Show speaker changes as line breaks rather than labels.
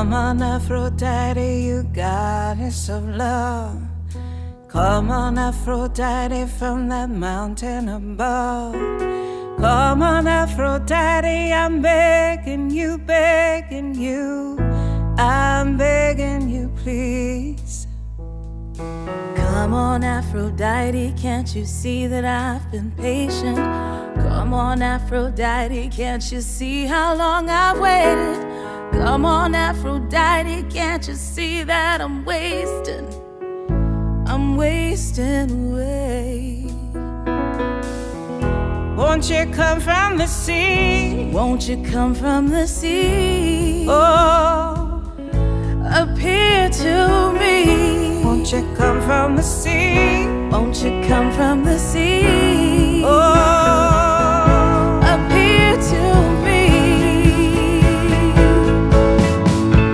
Come on, Aphrodite, you goddess of love. Come on, Aphrodite, from that mountain above. Come on, Aphrodite, I'm begging you, I'm begging you, please. Come on, Aphrodite, can't you see that I've been patient? Come on, Aphrodite, can't you see how long I've waited? Come on, Aphrodite, can't you see that I'm wasting away? Won't you come from the sea? Won't you come from the sea? Oh, appear to me. Won't you come from the sea? Won't you come from the sea?